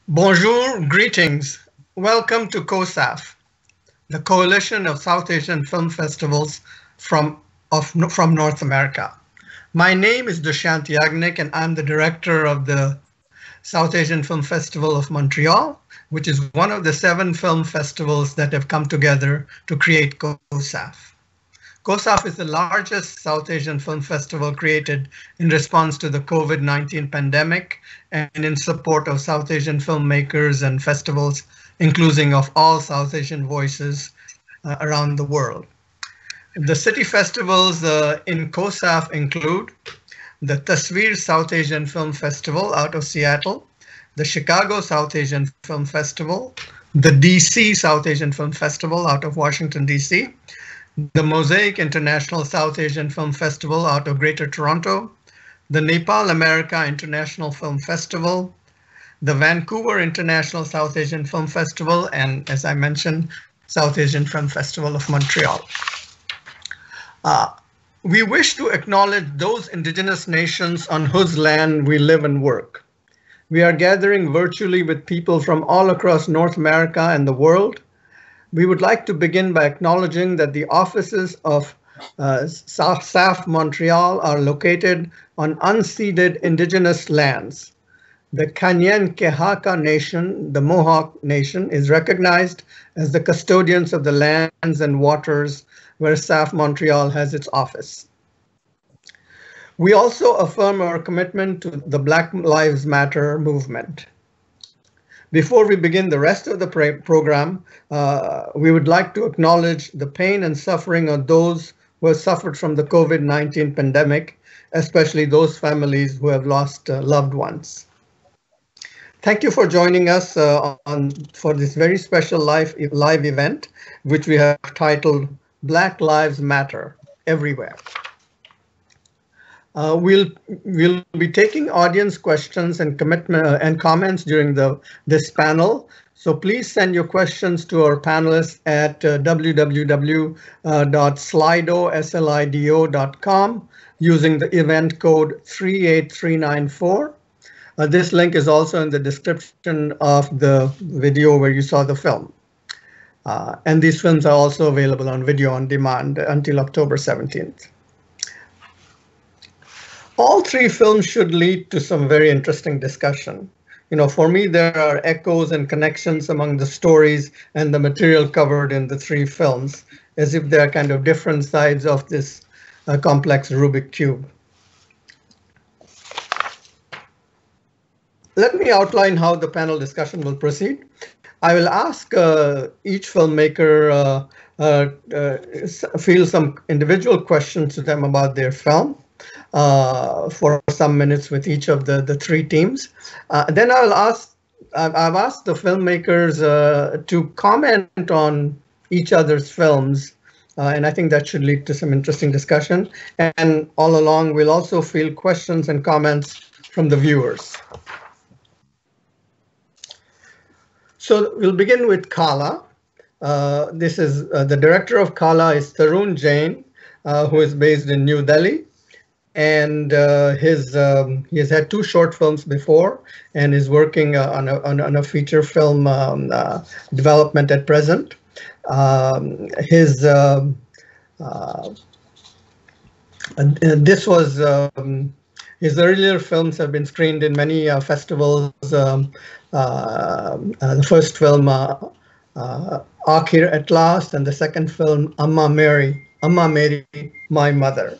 Bonjour, greetings. Welcome to CoSAFF, the Coalition of South Asian Film Festivals from North America. My name is Dushyant Yagnik, and I'm the director of the South Asian Film Festival of Montreal, which is one of the 7 film festivals that have come together to create CoSAFF. CoSAFF is the largest South Asian film festival created in response to the COVID-19 pandemic and in support of South Asian filmmakers and festivals, including of all South Asian voices around the world. The city festivals in CoSAFF include the Tasveer South Asian Film Festival out of Seattle, the Chicago South Asian Film Festival, the DC South Asian Film Festival out of Washington, DC, the Mosaic International South Asian Film Festival out of Greater Toronto, the Nepal America International Film Festival, the Vancouver International South Asian Film Festival, and as I mentioned, South Asian Film Festival of Montreal. We wish to acknowledge those Indigenous nations on whose land we live and work. We are gathering virtually with people from all across North America and the world. We would like to begin by acknowledging that the offices of CoSAFF Montreal are located on unceded Indigenous lands. The Kanyen-Kehaka Nation, the Mohawk Nation, is recognized as the custodians of the lands and waters where CoSAFF Montreal has its office. We also affirm our commitment to the Black Lives Matter movement. Before we begin the rest of the program, we would like to acknowledge the pain and suffering of those who have suffered from the COVID-19 pandemic, especially those families who have lost loved ones. Thank you for joining us for this very special live event, which we have titled Black Lives Matter Everywhere. We'll be taking audience questions and comments during this panel. So please send your questions to our panelists at www.slido.com using the event code 38394. This link is also in the description of the video where you saw the film. And these films are also available on video on demand until October 17th. All 3 films should lead to some very interesting discussion. For me, there are echoes and connections among the stories and the material covered in the 3 films, as if they are kind of different sides of this complex Rubik cube. Let me outline how the panel discussion will proceed. I will ask each filmmaker field some individual questions to them about their film. For some minutes with each of the 3 teams. Then I've asked the filmmakers to comment on each other's films, and I think that should lead to some interesting discussion. And all along, we'll also field questions and comments from the viewers. So we'll begin with Kaala. This is the director of Kaala is Tarun Jain, who is based in New Delhi. And he has had 2 short films before and is working on a feature film development at present. His earlier films have been screened in many festivals. The first film, Akhir at Last, and the second film, Amma Mary, My Mother.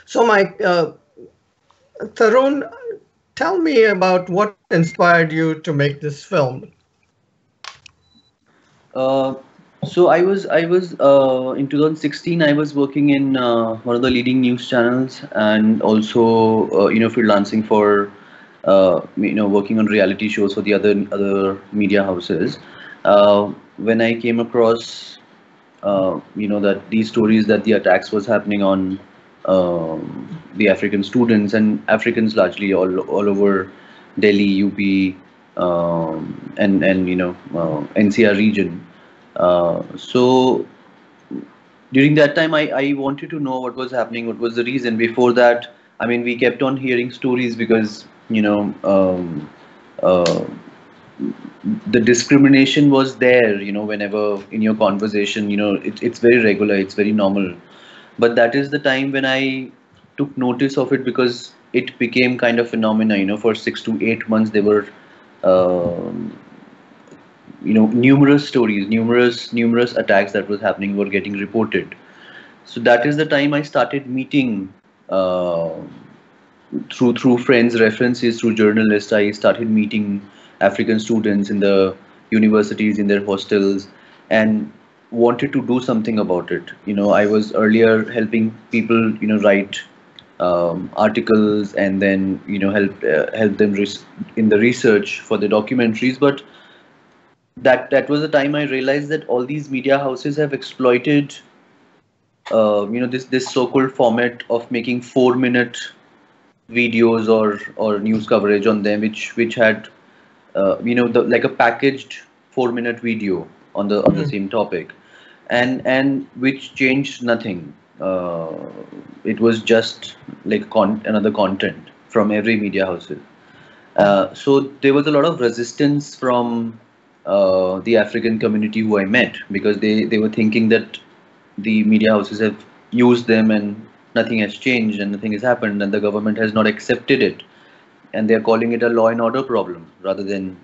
So Tarun, tell me about what inspired you to make this film. So I was in 2016. I was working in one of the leading news channels, and also freelancing for working on reality shows for the other media houses. When I came across that these stories that the attacks was happening on the African students and Africans largely all over Delhi, UP, and NCR region. So during that time, I wanted to know what was happening, what was the reason. Before that, I mean, we kept on hearing stories because uh, the discrimination was there, whenever in your conversation, it's very regular, it's very normal. But that is the time when I took notice of it, because it became kind of phenomena. For 6 to 8 months there were um numerous stories, numerous attacks that was happening were getting reported. So that is the time I started meeting, uh, through friends, references, through journalists. I started meeting African students in the universities, in their hostels, and wanted to do something about it. I was earlier helping people, write articles, and then help them in the research for the documentaries. But that was the time I realized that all these media houses have exploited, this so-called format of making 4-minute videos or news coverage on them, which had, like a packaged 4-minute video on the Mm. same topic, and which changed nothing. It was just like another content from every media houses. So there was a lot of resistance from the African community who I met, because they were thinking that the media houses have used them and nothing has changed and nothing has happened, and the government has not accepted it, and they're calling it a law and order problem, rather than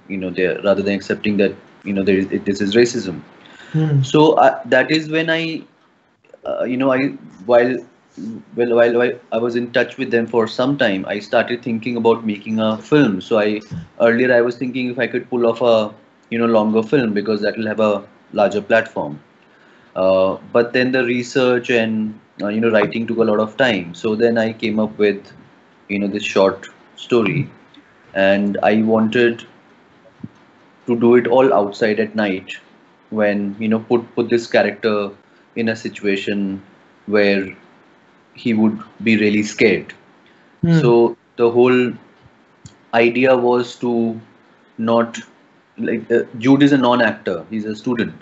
accepting that, this is racism. Mm. So that is when I you know I while while I was in touch with them for some time, I started thinking about making a film. So I was thinking if I could pull off a longer film, because that will have a larger platform. But then the research and writing took a lot of time. So then I came up with this short story, and I wanted to do it all outside at night, when put this character in a situation where he would be really scared. Mm. So the whole idea was to not, like, Jude is a non-actor. He's a student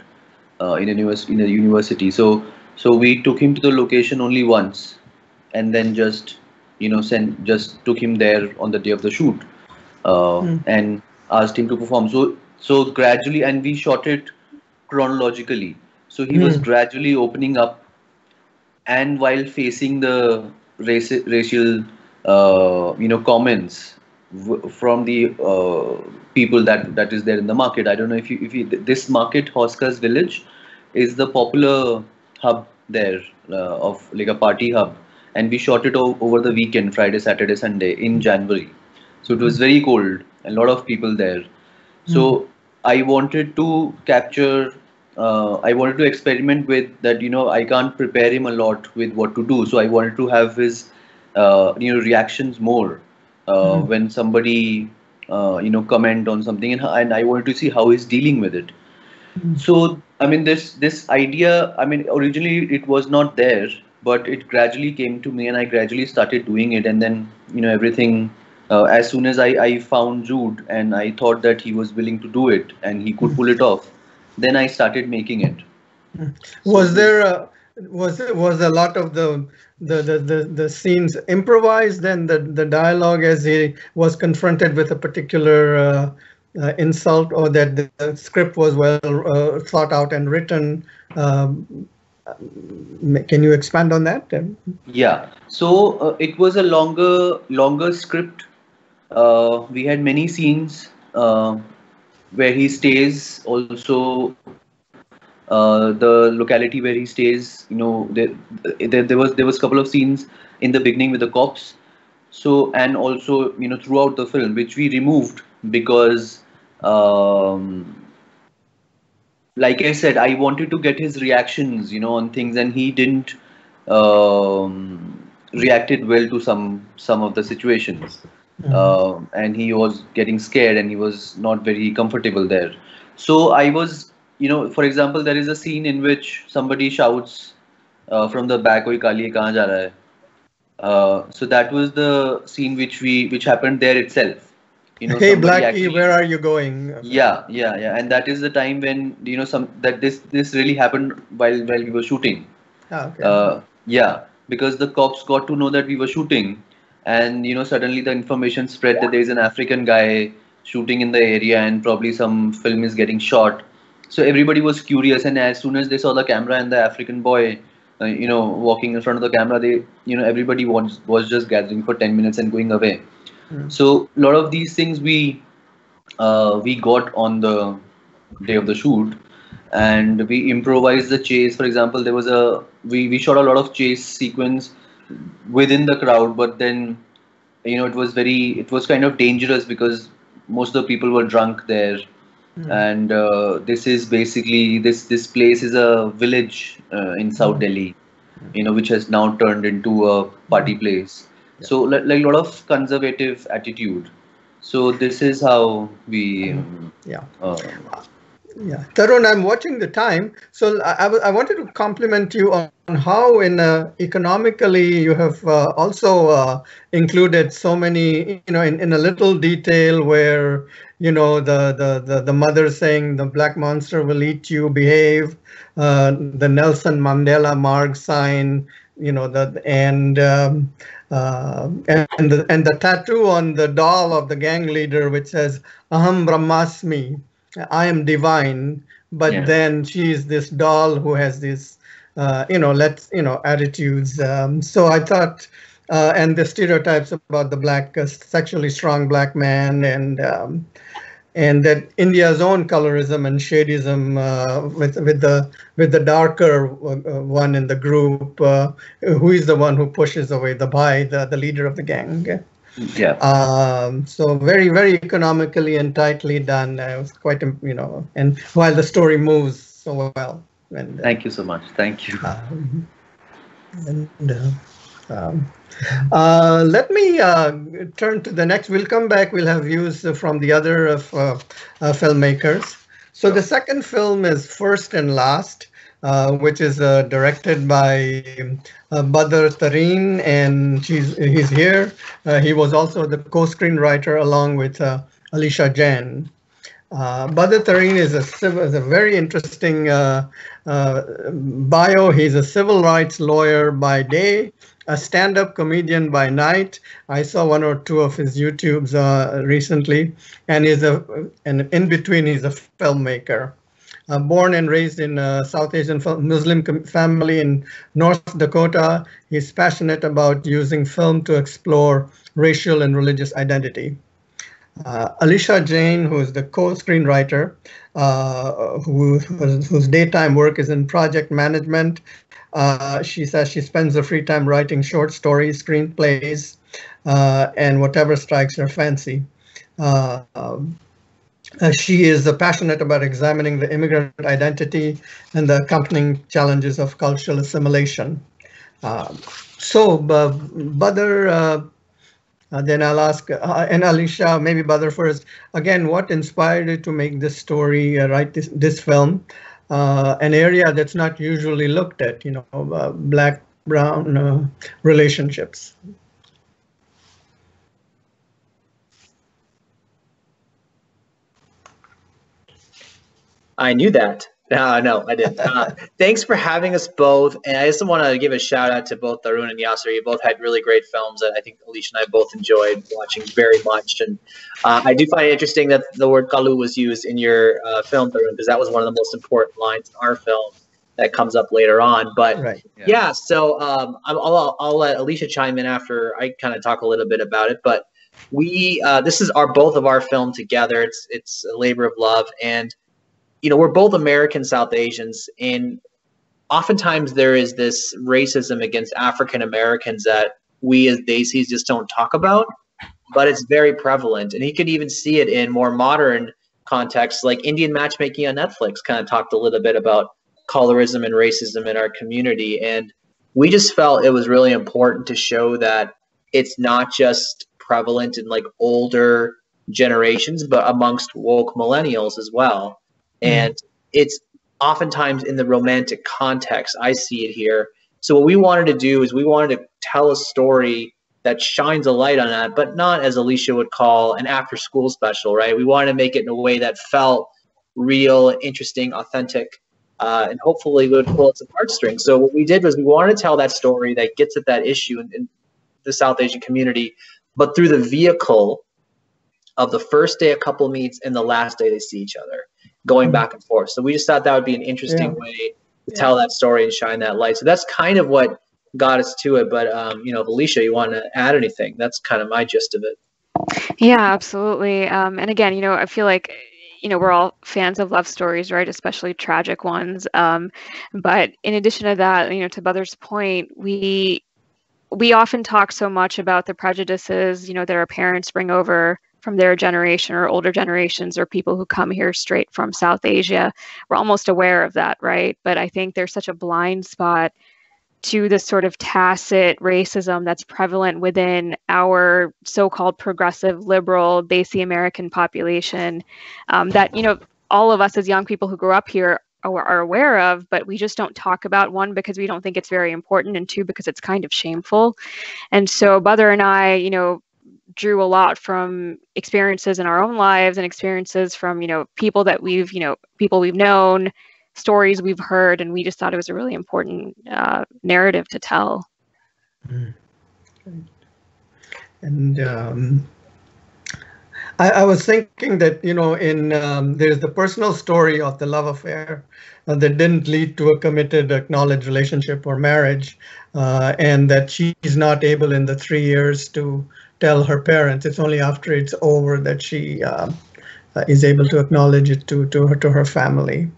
in a university. So we took him to the location only once, and then just took him there on the day of the shoot, Mm. and asked him to perform. So gradually, and we shot it chronologically. So he was Mm. gradually opening up, and while facing the racial comments from the people that is there in the market. I don't know if you this market, Hoska's village, is the popular hub there, of like a party hub, and we shot it over the weekend, Friday, Saturday, Sunday, in January. So it was very cold, a lot of people there. Mm. So I wanted to capture, I wanted to experiment with that. I can't prepare him a lot with what to do. So I wanted to have his, reactions more, Mm. when somebody, comment on something, and I wanted to see how he's dealing with it. Mm. So, I mean, this idea, I mean, originally it was not there, but it gradually came to me, and I gradually started doing it, and then everything. As soon as I found Jude, and I thought that he was willing to do it and he could Mm. pull it off, then I started making it. Mm. So Was there was a lot of the scenes improvised, and the dialogue as he was confronted with a particular insult, or that the script was well thought out and written? Can you expand on that? yeah, so it was a longer script. We had many scenes where he stays. Also, the locality where he stays. There was a couple of scenes in the beginning with the cops. So, and also throughout the film, which we removed because, like I said, I wanted to get his reactions, on things, and he didn't reacted well to some of the situations, Mm. and he was getting scared and he was not very comfortable there. So I was, for example, there is a scene in which somebody shouts from the back, "Oi Kali, kahan ja raha hai?" So that was the scene which happened there itself. Hey, Somebody Blackie, actually. where are you going? Yeah, and that is the time when some that this really happened while we were shooting. Ah, okay. Yeah, because the cops got to know that we were shooting, and suddenly the information spread that there is an African guy shooting in the area, and probably some film is getting shot. So everybody was curious, and as soon as they saw the camera and the African boy, walking in front of the camera, everybody was just gathering for 10 minutes and going away. So a lot of these things we got on the day of the shoot, and we improvised the chase. For example, there was we shot a lot of chase sequence within the crowd, but then it was kind of dangerous because most of the people were drunk there. And this is basically this place is a village in South Delhi, which has now turned into a party place. So like a lot of conservative attitude. So this is how we Yeah. Yeah, Tarun, I'm watching the time. So I wanted to compliment you on how economically you have also included so many, in a little detail where, the mother saying the black monster will eat you, behave, the Nelson Mandela mark sign, and the tattoo on the doll of the gang leader, which says Aham Brahmasmi, I am divine, but then she is this doll who has these, attitudes. So I thought, and the stereotypes about the black, sexually strong black man, and that India's own colorism and shadism with the darker one in the group, who is the one who pushes away the bhai, the leader of the gang. Yeah. So very, very economically and tightly done. It was quite, and while the story moves so well. And, thank you so much. Thank you. Let me turn to the next. We'll come back. We'll have views from the other filmmakers. So the second film is First and Last, which is directed by Badar Tareen, and he's here. He was also the co-screenwriter along with Aliesha Jain. Badar Tareen is a very interesting bio. He's a civil rights lawyer by day, a stand-up comedian by night. I saw one or two of his YouTubes recently, and and in between he's a filmmaker. Born and raised in a South Asian Muslim family in North Dakota, he's passionate about using film to explore racial and religious identity. Aliesha Jain, who is the co-screenwriter, whose daytime work is in project management. She says she spends her free time writing short stories, screenplays, and whatever strikes her fancy. She is passionate about examining the immigrant identity and the accompanying challenges of cultural assimilation. Badar, then I'll ask, and Aliesha, maybe Badar first. Again, what inspired you to make this story, write this film? An area that's not usually looked at, black-brown relationships. I knew that. No, I didn't. Thanks for having us both. And I just want to give a shout out to both Tarun and Yasir. You both had really great films that I think Aliesha and I both enjoyed watching very much. And I do find it interesting that the word Kalu was used in your film, Tarun, because that was one of the most important lines in our film that comes up later on. But right. Yeah, so I'll let Aliesha chime in after I kind of talk a little bit about it. But this is both of our film together. It's a labor of love, and we're both American South Asians, and oftentimes there is this racism against African Americans that we as Desis just don't talk about, but it's very prevalent. And you could even see it in more modern contexts, like Indian Matchmaking on Netflix kind of talked a little bit about colorism and racism in our community. And we just felt it was really important to show that it's not just prevalent in like older generations, but amongst woke millennials as well. And it's oftentimes in the romantic context. I see it here. So what we wanted to do is we wanted to tell a story that shines a light on that, but not, as Aliesha would call, an after-school special, right? We wanted to make it in a way that felt real, interesting, authentic, and hopefully would pull at some heartstrings. So what we did was we wanted to tell that story that gets at that issue in the South Asian community, but through the vehicle of the first day a couple meets and the last day they see each other, going back and forth. So we just thought that would be an interesting way to tell that story and shine that light. So that's kind of what got us to it. But you know, if Aliesha, you want to add anything? That's kind of my gist of it. Yeah, absolutely. And again, you know, I feel like, you know, we're all fans of love stories, right? Especially tragic ones. But in addition to that, you know, to Badar's point, we often talk so much about the prejudices, you know, that our parents bring over from their generation or older generations or people who come here straight from South Asia. We're almost aware of that, right? But I think there's such a blind spot to this sort of tacit racism that's prevalent within our so-called progressive, liberal, Desi American population that, you know, all of us as young people who grew up here are aware of, but we just don't talk about, one, because we don't think it's very important, and two, because it's kind of shameful. And so Badar and I, you know, drew a lot from experiences in our own lives and experiences from, you know, people that we've, you know, people we've known, stories we've heard, and we just thought it was a really important narrative to tell. And I was thinking that, you know, in there's the personal story of the love affair that didn't lead to a committed, acknowledged relationship or marriage, and that she's not able in the 3 years to tell her parents. It's only after it's over that she is able to acknowledge it to her family.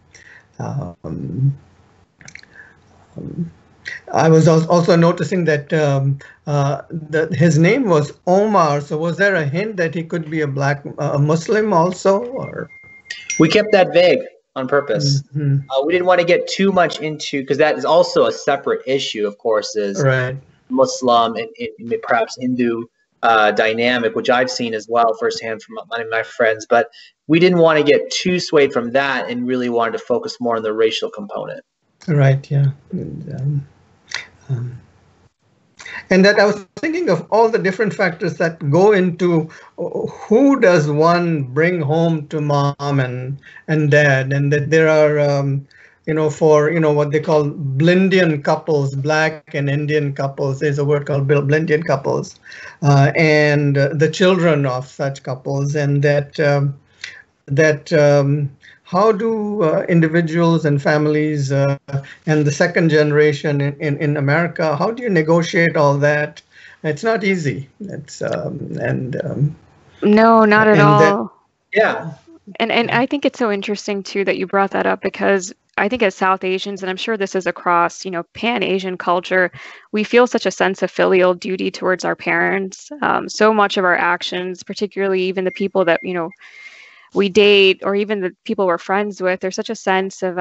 I was also noticing that that his name was Omar. So was there a hint that he could be a Muslim also, or? We kept that vague on purpose. We didn't want to get too much into, because that is also a separate issue, of course, is Muslim and perhaps Hindu dynamic, which I've seen as well firsthand from my friends. But we didn't want to get too swayed from that and really wanted to focus more on the racial component. Right, yeah. And that I was thinking of all the different factors that go into who does one bring home to mom and dad, and that there are, you know, for, you know, what they call Blindian couples, Black and Indian couples, there's a word called Blindian couples, and the children of such couples, and how do individuals and families and the second generation in America, how do you negotiate all that? It's not easy. It's no, not at all. Yeah. And I think it's so interesting too that you brought that up, because I think as South Asians, and I'm sure this is across, you know, Pan-Asian culture, we feel such a sense of filial duty towards our parents. So much of our actions, particularly even the people that, you know, we date, or even the people we're friends with, there's such a sense of,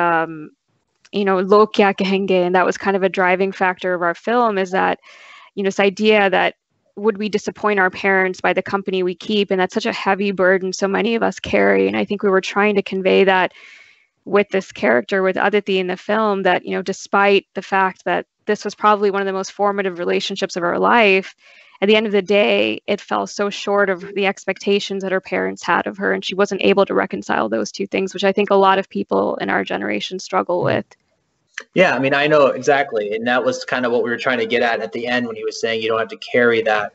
you know, log kya kahenge, and that was kind of a driving factor of our film, is that, you know, this idea that would we disappoint our parents by the company we keep, and that's such a heavy burden so many of us carry. And I think we were trying to convey that with this character, with Aditi in the film, that, you know, despite the fact that this was probably one of the most formative relationships of her life, at the end of the day, it fell so short of the expectations that her parents had of her, and she wasn't able to reconcile those two things, which I think a lot of people in our generation struggle with. Yeah, I mean, I know exactly. And that was kind of what we were trying to get at the end when he was saying you don't have to carry that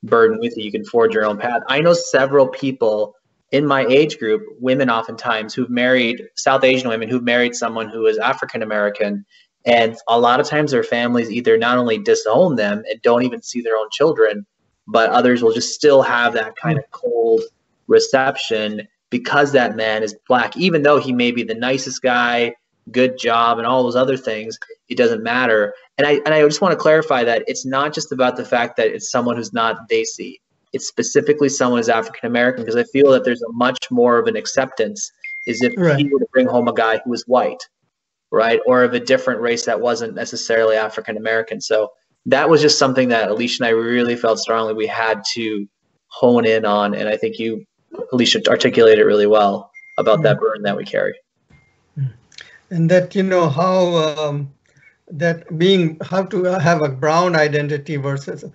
burden with you. You can forge your own path. I know several people in my age group, women oftentimes, who've married, South Asian women who've married someone who is African American. And a lot of times their families either not only disown them and don't even see their own children, but others will just still have that kind of cold reception because that man is Black, even though he may be the nicest guy, good job, and all those other things. It doesn't matter. And I just want to clarify that it's not just about the fact that it's someone who's not Desi. It's specifically someone who's African American, because I feel that there's a much more of an acceptance is if he were to bring home a guy who was white, right, or of a different race that wasn't necessarily African American. So that was just something that Aliesha and I really felt strongly we had to hone in on, and I think you, Aliesha, articulated it really well about that burden that we carry. And that, you know, how that being, how to have a brown identity versus a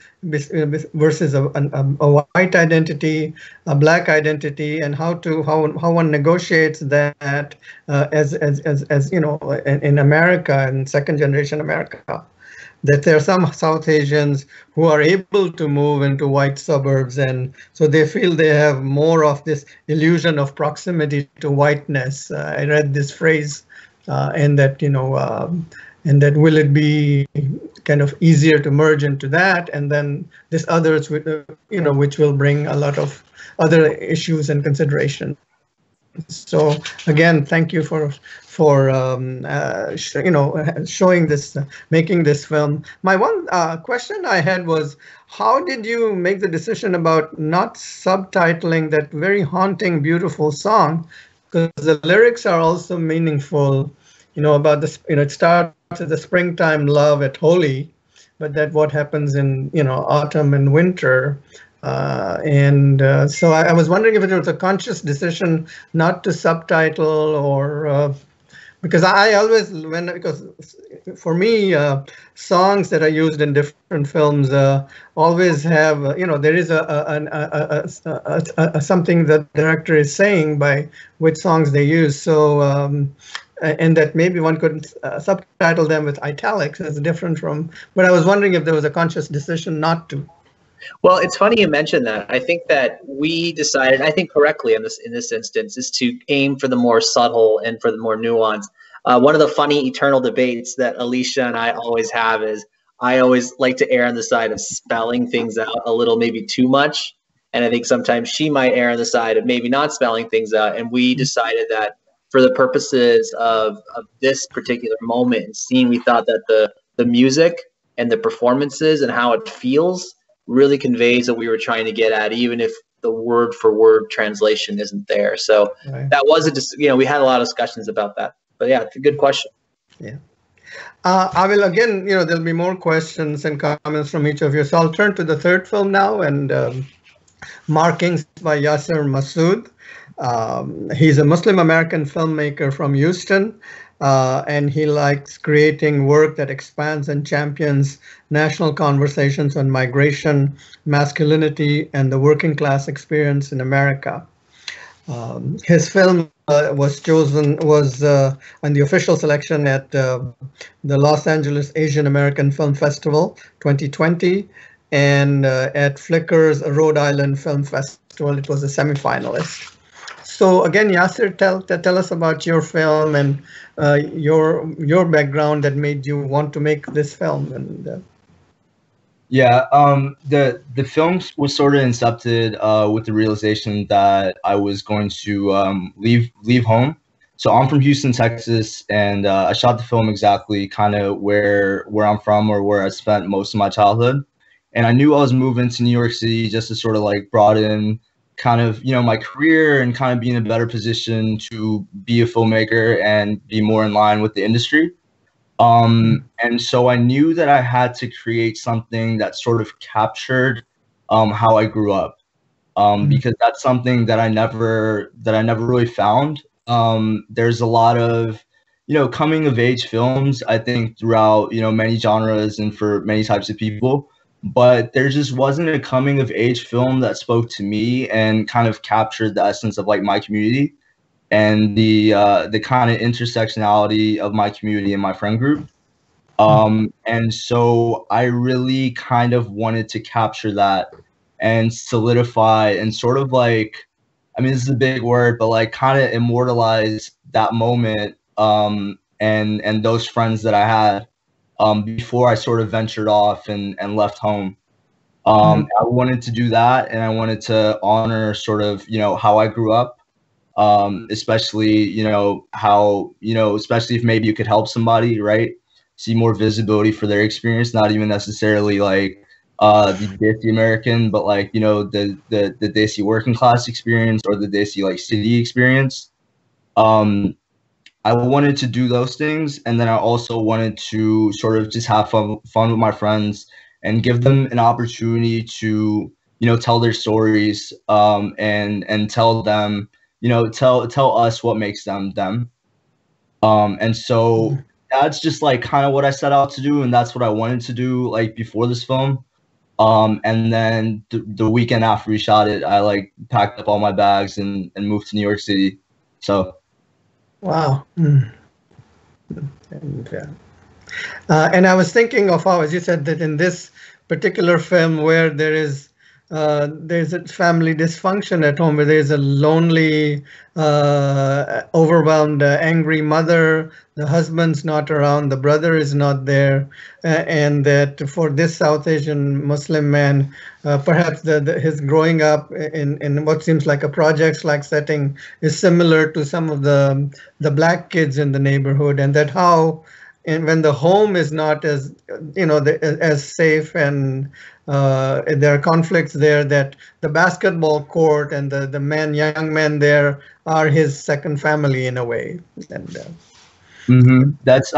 white identity, a Black identity, and how one negotiates that as you know, in America, in second generation America. that there are some South Asians who are able to move into white suburbs, and so they feel they have more of this illusion of proximity to whiteness. I read this phrase, and that, and that will it be kind of easier to merge into that, and then this others, which will bring a lot of other issues and consideration. So again, thank you for showing this, making this film. My one question I had was, how did you make the decision about not subtitling that very haunting, beautiful song? Because the lyrics are also meaningful, about this. It starts with the springtime love at Holi, but that what happens in autumn and winter. So I was wondering if it was a conscious decision not to subtitle, or because I always, because for me, songs that are used in different films always have, there is a something that the director is saying by which songs they use. So, and that maybe one could subtitle them with italics as different from, but I was wondering if there was a conscious decision not to. Well, it's funny you mentioned that. I think that we decided, I think correctly in this instance, is to aim for the more subtle and for the more nuanced. One of the funny eternal debates that Aliesha and I always have is I always like to err on the side of spelling things out a little, maybe too much. And I think sometimes she might err on the side of maybe not spelling things out. And we decided that for the purposes of this particular moment and scene, we thought that the music and the performances and how it feels really conveys what we were trying to get at, even if the word for word translation isn't there. So right. That was we had a lot of discussions about that. But yeah, it's a good question. Yeah. I will again, there'll be more questions and comments from each of you. So I'll turn to the third film now, and Markings by Yasir Masood. He's a Muslim American filmmaker from Houston, and he likes creating work that expands and champions national conversations on migration, masculinity, and the working class experience in America. His film was on the official selection at the Los Angeles Asian American Film Festival 2020, and at Flickr's Rhode Island Film Festival, it was a semifinalist. So again, Yasir, tell us about your film and your background that made you want to make this film. And yeah, the film was sort of incepted with the realization that I was going to leave home. So I'm from Houston, Texas, and I shot the film exactly kind of where I'm from, or where I spent most of my childhood. And I knew I was moving to New York City just to sort of like broaden kind of, my career and kind of be in a better position to be a filmmaker and be more in line with the industry. And so I knew that I had to create something that sort of captured how I grew up, because that's something that I never really found. There's a lot of, coming of age films, I think, throughout, many genres and for many types of people. But there just wasn't a coming of age film that spoke to me and kind of captured the essence of like my community and the kind of intersectionality of my community and my friend group. And so I really kind of wanted to capture that and solidify and sort of like, I mean, this is a big word, but like kind of immortalize that moment and those friends that I had. Before I sort of ventured off and left home. I wanted to do that, and I wanted to honor sort of, how I grew up, especially, especially if maybe you could help somebody, right? See more visibility for their experience, not even necessarily like the Desi American, but like, the Desi working class experience or the Desi like city experience. I wanted to do those things, and then I also wanted to sort of just have fun with my friends and give them an opportunity to, tell their stories, and tell them, tell us what makes them them. And so that's just like kind of what I set out to do, and that's what I wanted to do like before this film. And then the weekend after we shot it, I like packed up all my bags and moved to New York City. So. Wow. And, And I was thinking of how, as you said, that in this particular film where there's a family dysfunction at home, where there's a lonely, overwhelmed, angry mother, the husband's not around, the brother is not there, and that for this South Asian Muslim man, perhaps his growing up in what seems like a projects-like setting is similar to some of the black kids in the neighborhood, and that how, and when the home is not as as safe, and there are conflicts there, that the basketball court and the young men there are his second family in a way. And That's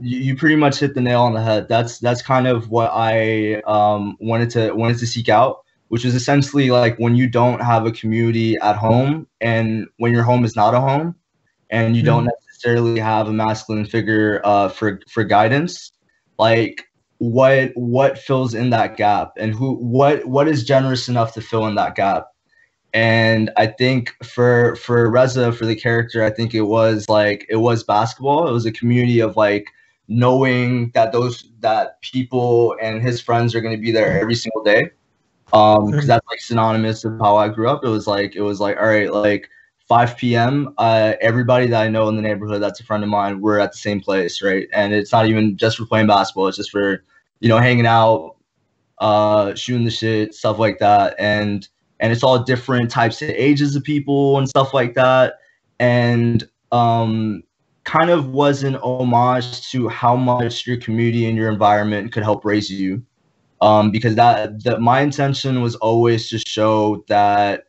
you pretty much hit the nail on the head. That's kind of what I wanted to seek out, which is essentially like when you don't have a community at home, and when your home is not a home, and you don't necessarily have a masculine figure for guidance, like what fills in that gap, and what is generous enough to fill in that gap. And I think for Reza, for the character, I think it was basketball. It was a community of like knowing that people and his friends are going to be there every single day. Because that's like synonymous with how I grew up. It was like all right, like 5 p.m. Everybody that I know in the neighborhood that's a friend of mine, we're at the same place, right? And it's not even just for playing basketball. It's just for hanging out, shooting the shit, stuff like that. And it's all different types of ages of people and stuff like that. And kind of was an homage to how much your community and your environment could help raise you. Because my intention was always to show that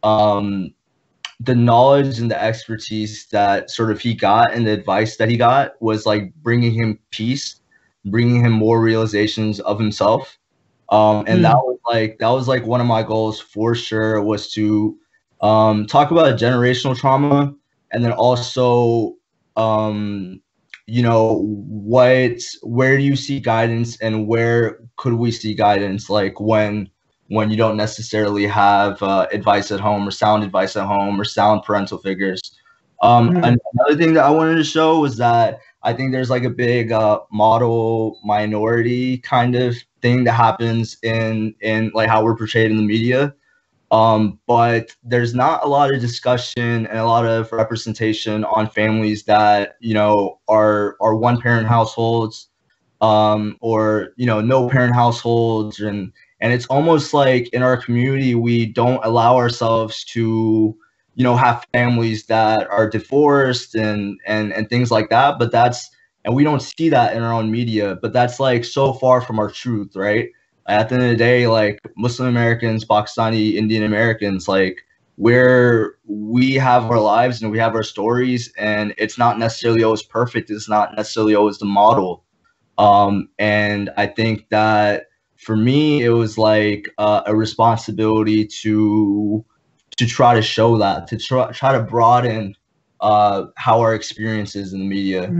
the knowledge and the expertise that sort of he got and the advice that he got was like bringing him peace, bringing him more realizations of himself. And that was like one of my goals for sure, was to talk about generational trauma, and then also where do you see guidance, and where could we see guidance, like when you don't necessarily have advice at home, or sound advice at home, or sound parental figures. Another thing that I wanted to show was that I think there's like a big model minority kind of thing that happens in like how we're portrayed in the media. But there's not a lot of discussion and a lot of representation on families that, are one parent households, or, no parent households. And it's almost like in our community, we don't allow ourselves to, have families that are divorced and things like that. And we don't see that in our own media, but that's like so far from our truth, right? At the end of the day, like Muslim Americans, Pakistani, Indian Americans, like we have our lives and we have our stories, and it's not necessarily always perfect. It's not necessarily always the model. And I think that for me, it was like a responsibility to try to show that, to try to broaden how our experiences in the media.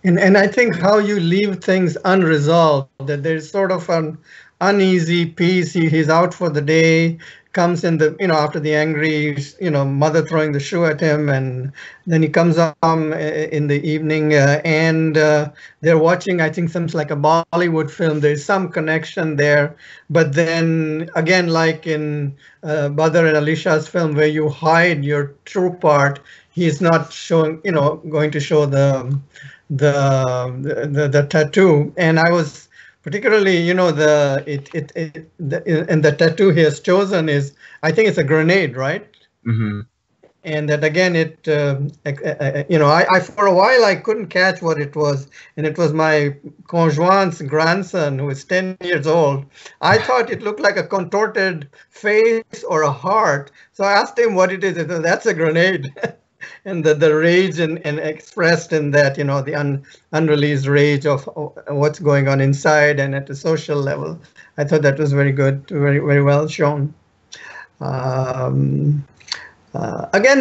And I think how you leave things unresolved, that there's sort of an uneasy peace. He's out for the day, comes in after the angry, mother throwing the shoe at him, and then he comes home in the evening, and they're watching, I think, something like a Bollywood film. There's some connection there, but then again, like in Badar and Aliesha's film, where you hide your true part, he's not showing, going to show the tattoo. And I was particularly, the tattoo he has chosen is, I think it's a grenade, right? And that again, I for a while I couldn't catch what it was, and it was my conjoint's grandson, who is 10 years old. I thought it looked like a contorted face or a heart, so I asked him what it is. He said, "That's a grenade." And the rage and expressed in that, the unreleased rage of what's going on inside and at a social level. I thought that was very good, very, very well shown. Again,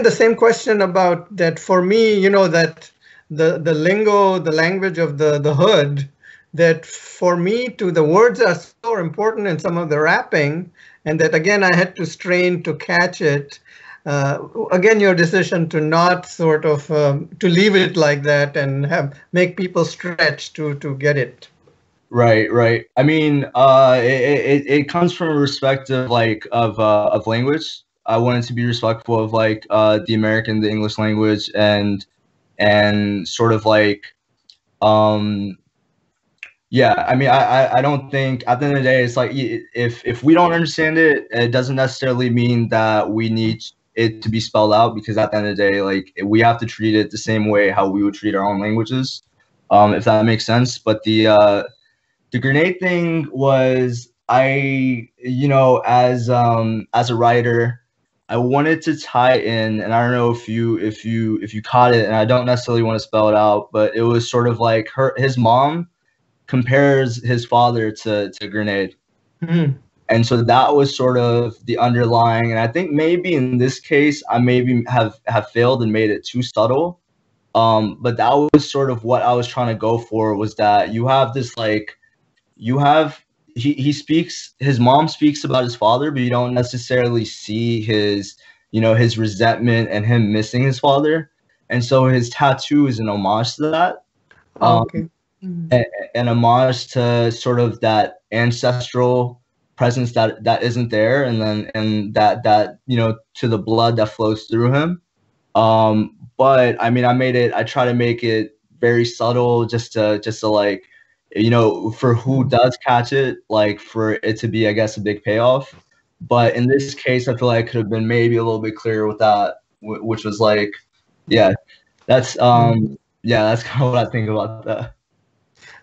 the same question about that for me, that the lingo, the language of the hood, that for me the words are so important in some of the rapping, and that again, I had to strain to catch it. again, your decision to not sort of to leave it like that and make people stretch to get it. Right. I mean, it comes from a respect of of language. I wanted to be respectful of the English language, and sort of yeah. I mean, I don't think at the end of the day it's like if we don't understand it, it doesn't necessarily mean that we need it to be spelled out, because at the end of the day, like, we have to treat it the same way how we would treat our own languages, if that makes sense. But the grenade thing was, as a writer, I wanted to tie in, and I don't know if you caught it, and I don't necessarily want to spell it out, but it was sort of like his mom compares his father to Grenade. Mm-hmm. And so that was sort of the underlying, and I think maybe in this case I maybe have failed and made it too subtle. But that was sort of what I was trying to go for, was that you have this his mom speaks about his father, but you don't necessarily see his resentment and him missing his father. And so his tattoo is an homage to that. Okay. An homage to sort of that ancestral presence that isn't there, and that to the blood that flows through him. But I mean, I try to make it very subtle, just to like, for who does catch it, like, for it to be, I guess, a big payoff. But in this case, I feel like I could have been maybe a little bit clearer with that, which was like, yeah, that's kind of what I think about that.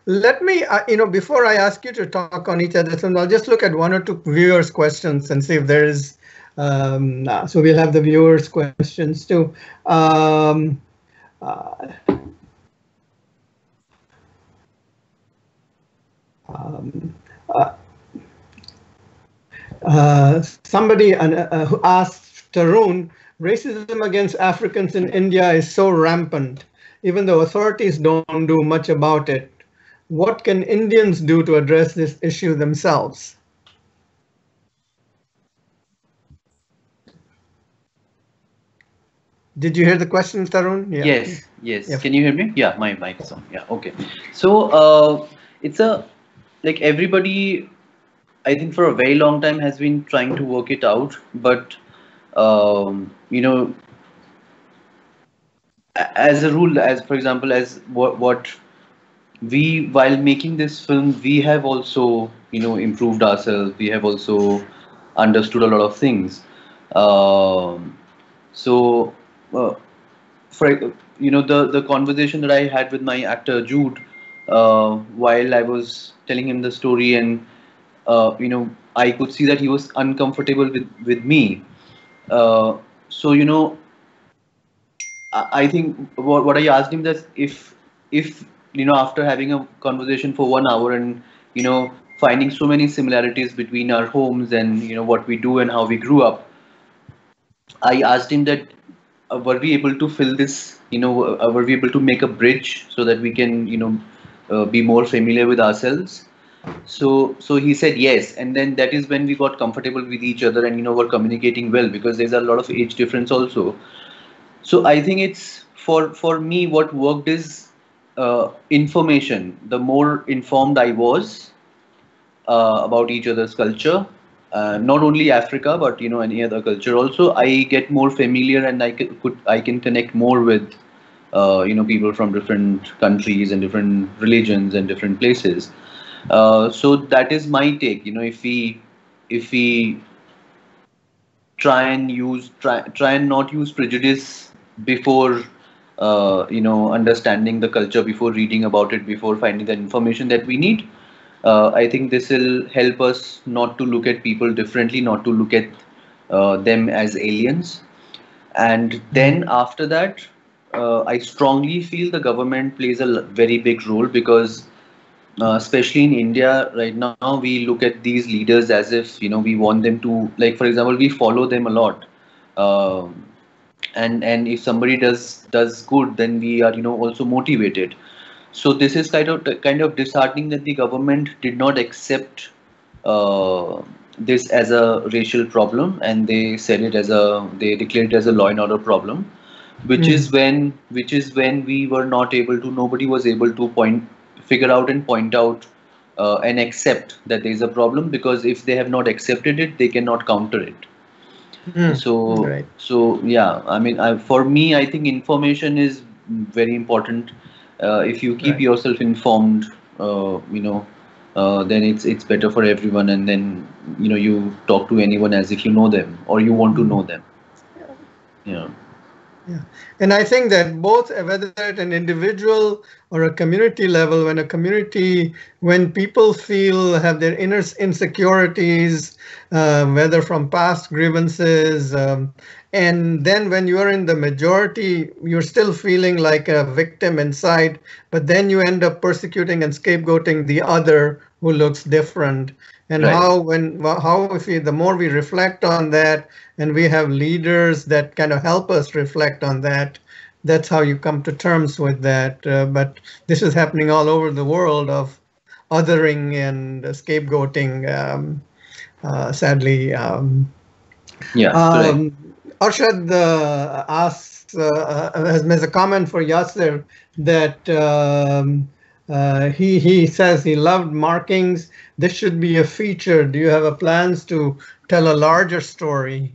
Let me, before I ask you to talk on each other, so I'll just look at one or two viewers' questions and see if there is. So we'll have the viewers' questions too. Somebody who asked Tarun, racism against Africans in India is so rampant, even though authorities don't do much about it. What can Indians do to address this issue themselves? Did you hear the question, Tarun? Yeah. Yes. Yeah. Can you hear me? Yeah, my mic is on. Yeah, okay. So it's like everybody, I think, for a very long time has been trying to work it out, but as a rule, as for example, as what we, while making this film, we have also improved ourselves. We have also understood a lot of things. So for the conversation that I had with my actor Jude, while I was telling him the story, and I could see that he was uncomfortable with me. So I think what I asked him, that if after having a conversation for 1 hour, and finding so many similarities between our homes and what we do and how we grew up, I asked him that were we able to fill this, were we able to make a bridge so that we can be more familiar with ourselves. So he said yes, and then that is when we got comfortable with each other, and were communicating well, because there's a lot of age difference also. So I think it's for me, what worked is information. The more informed I was about each other's culture, not only Africa, but any other culture also, I get more familiar, and I can connect more with people from different countries and different religions and different places. So that is my take. If we try and not use prejudice before understanding the culture, before reading about it, before finding the information that we need, I think this will help us not to look at people differently, not to look at them as aliens. And then after that, I strongly feel the government plays a very big role, because especially in India right now, we look at these leaders as if we want them to, like, for example, we follow them a lot, and if somebody does good, then we are also motivated. So this is kind of disheartening that the government did not accept this as a racial problem, and they said it as they declared it as a law and order problem, which is when we were not able to, nobody was able to figure out and point out and accept that there is a problem, because if they have not accepted it, they cannot counter it. So, Right. so yeah, I mean, for me, I think information is very important. If you keep Right. yourself informed, then it's better for everyone. And then, you talk to anyone as if you know them or you want to know them. Yeah. Yeah. And I think that both, whether at an individual or a community level, when people have their inner insecurities, whether from past grievances, and then when you are in the majority, you're still feeling like a victim inside, but then you end up persecuting and scapegoating the other who looks different. And Right. the more we reflect on that, and we have leaders that kind of help us reflect on that, that's how you come to terms with that. But this is happening all over the world, of othering and scapegoating, sadly. Yeah. Correct. Arshad has made a comment for Yasir that he says he loved markings. This should be a feature. Do you have a plans to tell a larger story?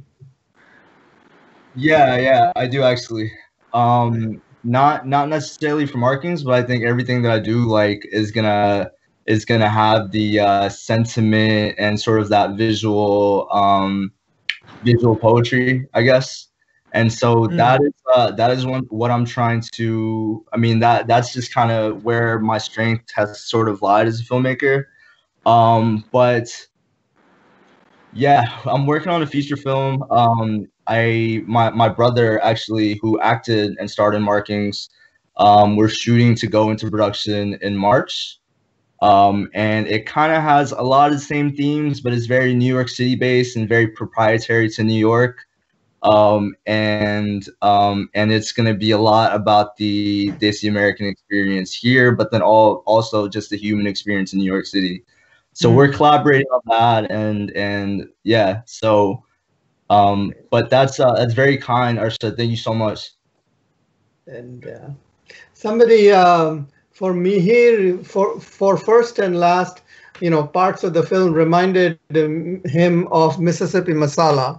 Yeah, I do actually. Not necessarily for markings, but I think everything that I do like is gonna have the sentiment and sort of that visual poetry, I guess. And so that is what I'm trying to. I mean, that's just kind of where my strength has sort of lied as a filmmaker. But yeah, I'm working on a feature film. My brother actually, who acted and starred in Markings, we're shooting to go into production in March. And it kind of has a lot of the same themes, but it's very New York City based and very proprietary to New York. And it's going to be a lot about the American experience here, but then also just the human experience in New York City. So we're collaborating on that, and yeah. So, but that's very kind, Arshad. Thank you so much. And somebody for me here, for first and last, parts of the film reminded him of Mississippi Masala.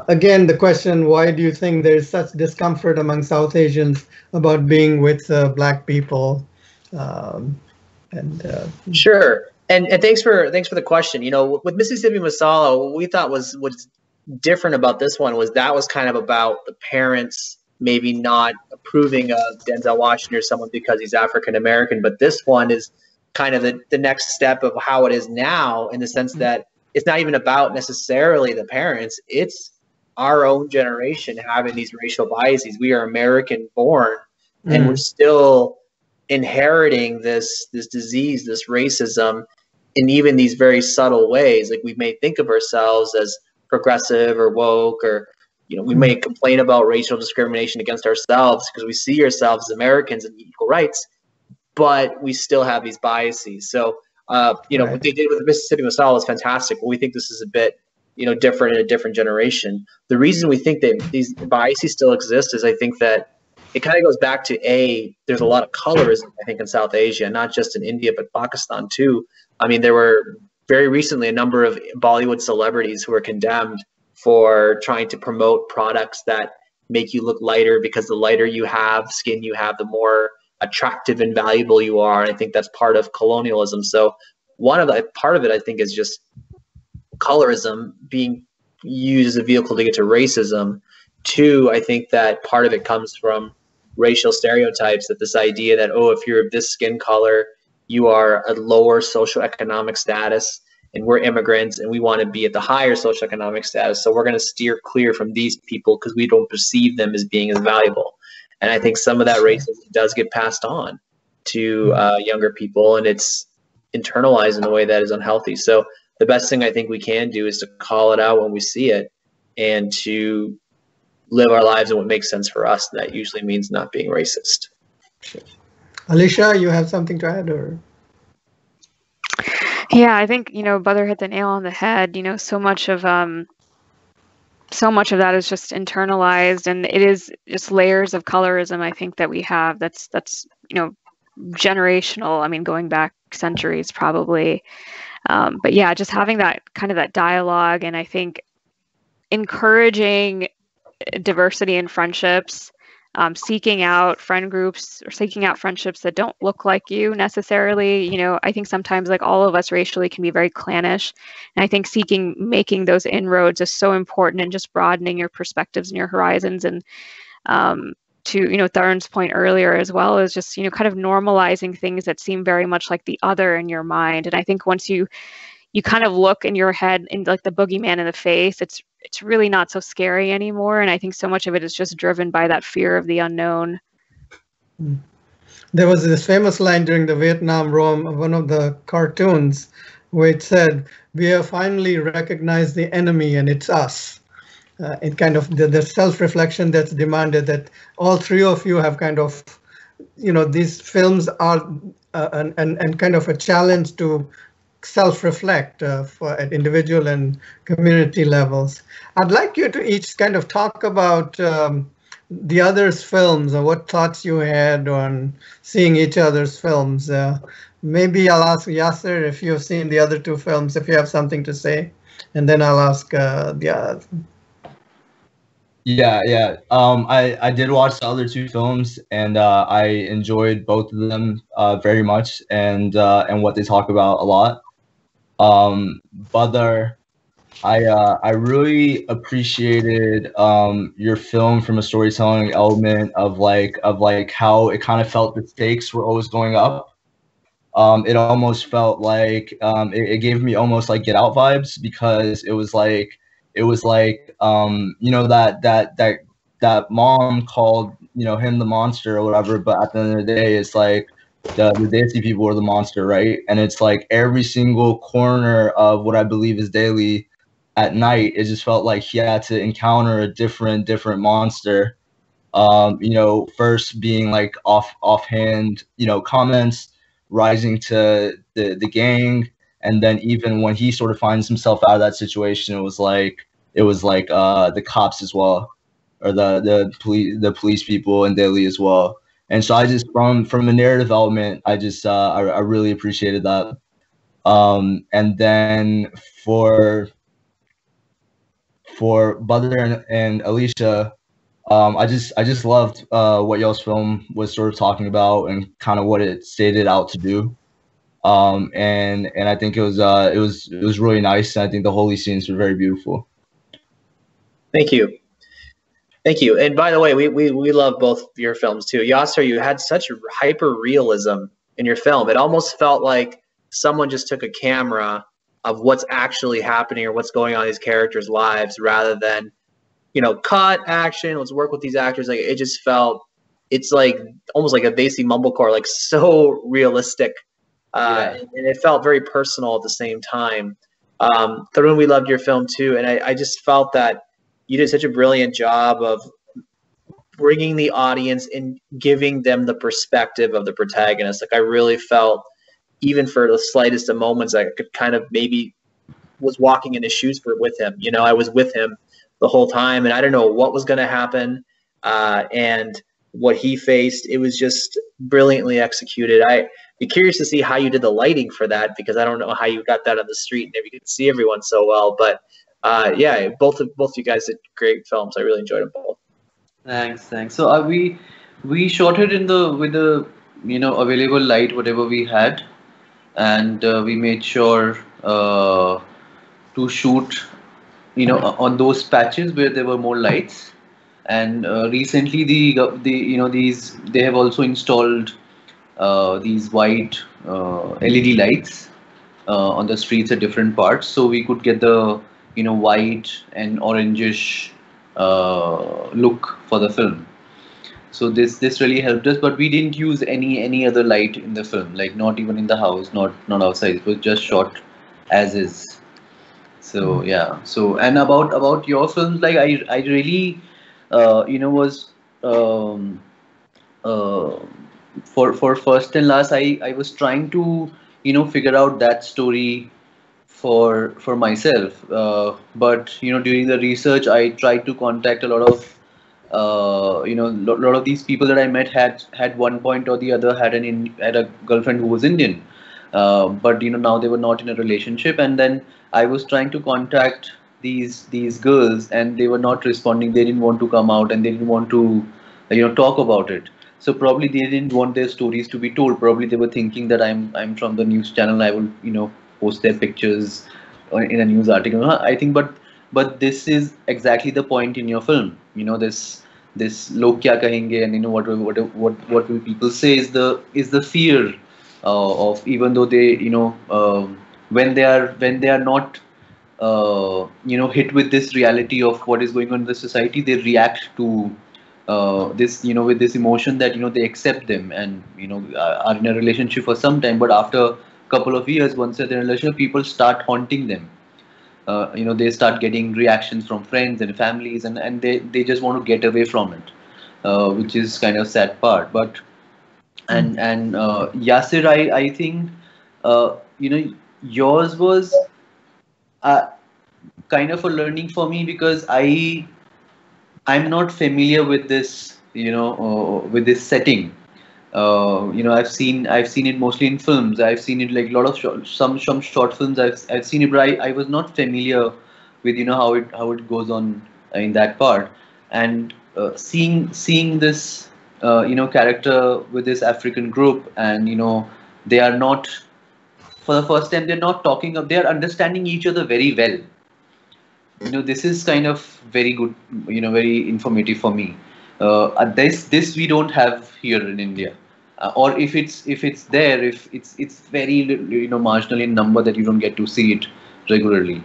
Again, the question: why do you think there is such discomfort among South Asians about being with Black people? Sure. And thanks for the question. With Mississippi Masala, what we thought was what's different about this one was that was kind of about the parents maybe not approving of Denzel Washington or someone because he's African American. But this one is kind of the next step of how it is now, in the sense that it's not even about necessarily the parents. It's our own generation having these racial biases. We are American born, and we're still inheriting this disease, this racism, in even these very subtle ways. Like, we may think of ourselves as progressive or woke, or we may complain about racial discrimination against ourselves because we see ourselves as Americans and equal rights, but we still have these biases. So what they did with the Mississippi Masala is fantastic, but we think this is a bit different in a different generation. The reason we think that these biases still exist is, I think that it kind of goes back to there's a lot of colorism, I think, in South Asia, not just in India, but Pakistan too. I mean, there were very recently a number of Bollywood celebrities who were condemned for trying to promote products that make you look lighter, because the lighter skin you have, the more attractive and valuable you are. And I think that's part of colonialism. So part of it, I think, is just colorism being used as a vehicle to get to racism. Two, I think that part of it comes from racial stereotypes, that this idea that, if you're of this skin color, you are a lower socioeconomic status, and we're immigrants and we want to be at the higher socioeconomic status. So we're going to steer clear from these people because we don't perceive them as being as valuable. And I think some of that racism does get passed on to younger people, and it's internalized in a way that is unhealthy. So the best thing I think we can do is to call it out when we see it, and to live our lives in what makes sense for us. And that usually means not being racist. Aliesha, you have something to add? Or Yeah, I think, Badar hit the nail on the head. So much of that is just internalized, and it is just layers of colorism, I think, that we have that's generational. I mean, going back centuries probably. But yeah, just having that dialogue, and I think encouraging diversity in friendships, seeking out friend groups or seeking out friendships that don't look like you necessarily. I think sometimes, like, all of us racially can be very clannish, and I think making those inroads is so important, and just broadening your perspectives and your horizons. And to Tarun's point earlier, as well as just kind of normalizing things that seem very much like the other in your mind. And I think once you kind of look in your head in like the boogeyman in the face, it's really not so scary anymore. And I think so much of it is just driven by that fear of the unknown. There was this famous line during the Vietnam War, one of the cartoons, where it said, "We have finally recognized the enemy, and it's us." It kind of the self-reflection that's demanded, that all three of you have kind of, these films are and kind of a challenge to self-reflect at individual and community levels. I'd like you to each kind of talk about the other's films, or what thoughts you had on seeing each other's films. Maybe I'll ask Yasir if you've seen the other two films, if you have something to say, and then I'll ask the other. Yeah. I did watch the other two films, and I enjoyed both of them very much, and what they talk about a lot. Badar, I really appreciated your film from a storytelling element of how it kind of felt the stakes were always going up. It almost felt like it gave me almost like Get Out vibes, because it was like that mom called him the monster or whatever, but at the end of the day, it's like the Desi people are the monster, right? And it's like every single corner of what I believe is daily at night, it just felt like he had to encounter a different monster. First being like offhand, comments, rising to the gang, and then even when he sort of finds himself out of that situation, it was like the cops as well, or the police people in Delhi as well. And so I just from a narrative element, I just I really appreciated that. And then for Badr and Aliesha, I just loved what y'all's film was sort of talking about, and kind of what it stated out to do. And I think it was really nice. And I think the holy scenes were very beautiful. Thank you. And by the way, we love both your films too. Yasir, you had such hyper realism in your film. It almost felt like someone just took a camera of what's actually happening or what's going on in these characters' lives, rather than, cut, action, let's work with these actors. Like, it just felt, it's like almost like a Desi mumblecore, like so realistic. And it felt very personal at the same time. Tarun, we loved your film too. And I just felt that you did such a brilliant job of bringing the audience and giving them the perspective of the protagonist. Like, I really felt, even for the slightest of moments, I could kind of maybe was walking in his shoes with him. I was with him the whole time, and I don't know what was going to happen and what he faced. It was just brilliantly executed. I'd be curious to see how you did the lighting for that, because I don't know how you got that on the street and if you could see everyone so well. But yeah, both of you guys did great films. I really enjoyed them both. Thanks. So we shot it with the available light whatever we had, and we made sure to shoot on those patches where there were more lights. And recently they have also installed these white LED lights on the streets at different parts, so we could get the white and orangish look for the film. So this really helped us, but we didn't use any other light in the film, like not even in the house, not outside. It was just shot as is. So yeah. So, and about your films, like I really was for first and last, I was trying to figure out that story for myself. But during the research, I tried to contact a lot of lot of these people that I met had one point or the other had a girlfriend who was Indian, but now they were not in a relationship, and then I was trying to contact these girls, and they were not responding. They didn't want to come out, and they didn't want to talk about it. So probably they didn't want their stories to be told. Probably they were thinking that I'm from the news channel. I will post their pictures in a news article. I think, but this is exactly the point in your film. This log kya kahenge, and what will people say is the fear of, even though they when they are not hit with this reality of what is going on in the society, they react to this with this emotion that they accept them, and are in a relationship for some time, but after a couple of years, once they're in a relationship, people start haunting them. They start getting reactions from friends and families, and they just want to get away from it, which is kind of sad part. But and Yasir, I think yours was kind of a learning for me, because I'm not familiar with this, with this setting. I've seen it mostly in films. I've seen it like a lot of some short films. I've seen it, but I was not familiar with how it goes on in that part. And seeing this character with this African group, and they are not, for the first time, they're not talking of, they're understanding each other very well. This is kind of very good, very informative for me. This we don't have here in India, or if it's there, if it's very marginal in number, that you don't get to see it regularly.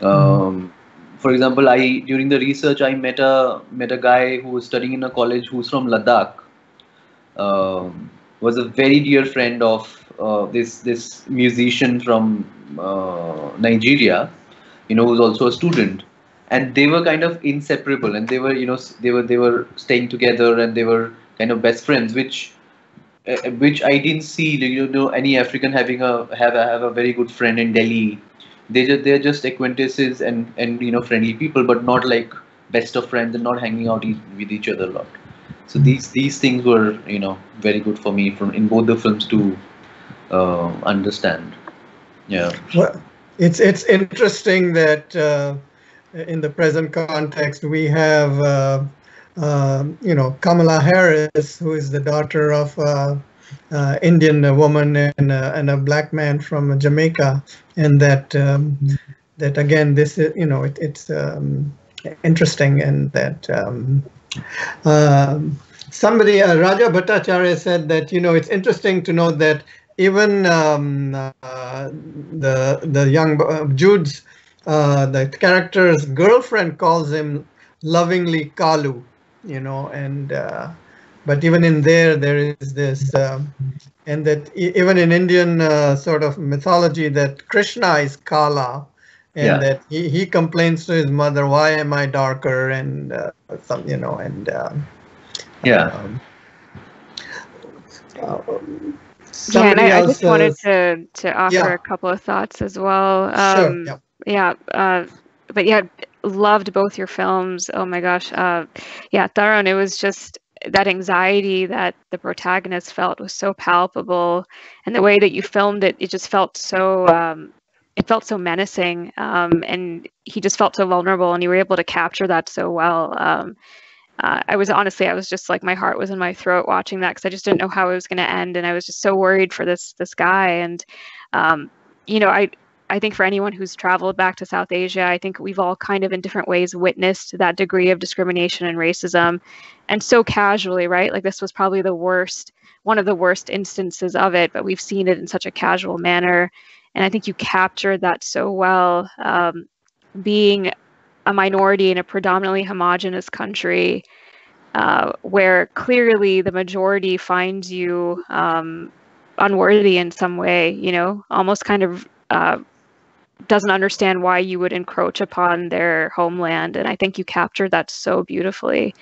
For example, I during the research, I met a guy who was studying in a college, who's from Ladakh. Was a very dear friend of this musician from Nigeria, who's also a student, and they were kind of inseparable, and they were they were staying together, and they were kind of best friends, which I didn't see any African having have a very good friend in Delhi. They're just acquaintances and friendly people, but not like best of friends, and not hanging out with each other a lot. So these things were very good for me from in both the films to understand. Yeah. Well, it's interesting that in the present context we have Kamala Harris, who is the daughter of Indian woman and a black man from Jamaica, and that again, this is it's interesting, and that somebody Raja Bhattacharya said that it's interesting to note that even the young Jude's the character's girlfriend calls him lovingly Kalu, and but even in there is this, and that even in Indian sort of mythology, that Krishna is Kaala, and that he complains to his mother, why am I darker, and and I just wanted to offer a couple of thoughts as well. Sure. But yeah, loved both your films. Oh my gosh. Tarun, it was just that anxiety that the protagonist felt was so palpable, and the way that you filmed it, it just felt so it felt so menacing, and he just felt so vulnerable, and you were able to capture that so well. I was just like, my heart was in my throat watching that, because I just didn't know how it was going to end, and I was just so worried for this guy. And I think for anyone who's traveled back to South Asia, I think we've all kind of in different ways witnessed that degree of discrimination and racism, and so casually, right? Like, this was probably one of the worst instances of it, but we've seen it in such a casual manner. And I think you captured that so well, being a minority in a predominantly homogenous country, where clearly the majority finds you unworthy in some way, almost kind of doesn't understand why you would encroach upon their homeland. And I think you captured that so beautifully.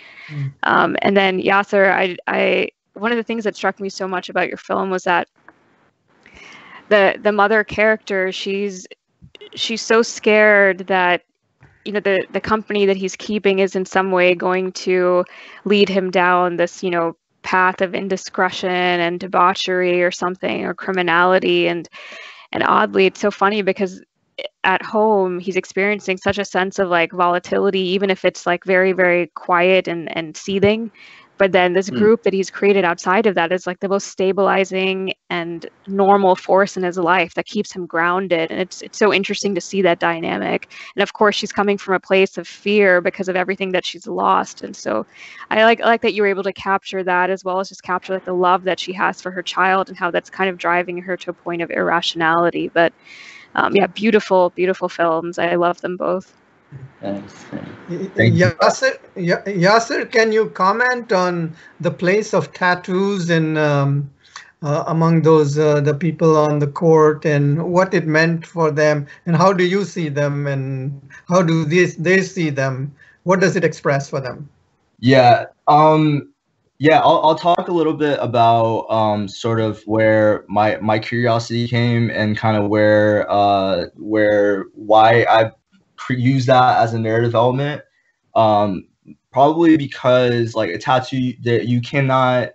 And then Yasir, I one of the things that struck me so much about your film was that the mother character, she's so scared that, you know, the company that he's keeping is in some way going to lead him down this, you know, path of indiscretion and debauchery or something, or criminality. And oddly, it's so funny because at home he's experiencing such a sense of like volatility, even if it's like very, very quiet and seething. But then this group that he's created outside of that is like the most stabilizing and normal force in his life that keeps him grounded. And it's so interesting to see that dynamic. And of course, she's coming from a place of fear because of everything that she's lost. And so I like that you were able to capture that, as well as just capture like the love that she has for her child and how that's kind of driving her to a point of irrationality. But yeah, beautiful, beautiful films. I love them both. Thanks. Yasir, can you comment on the place of tattoos in among those the people on the court, and what it meant for them, and how do you see them, and how do they see them? What does it express for them? Yeah. I'll talk a little bit about sort of where my curiosity came, and kind of why I use that as a narrative element. Probably because like a tattoo, that you cannot,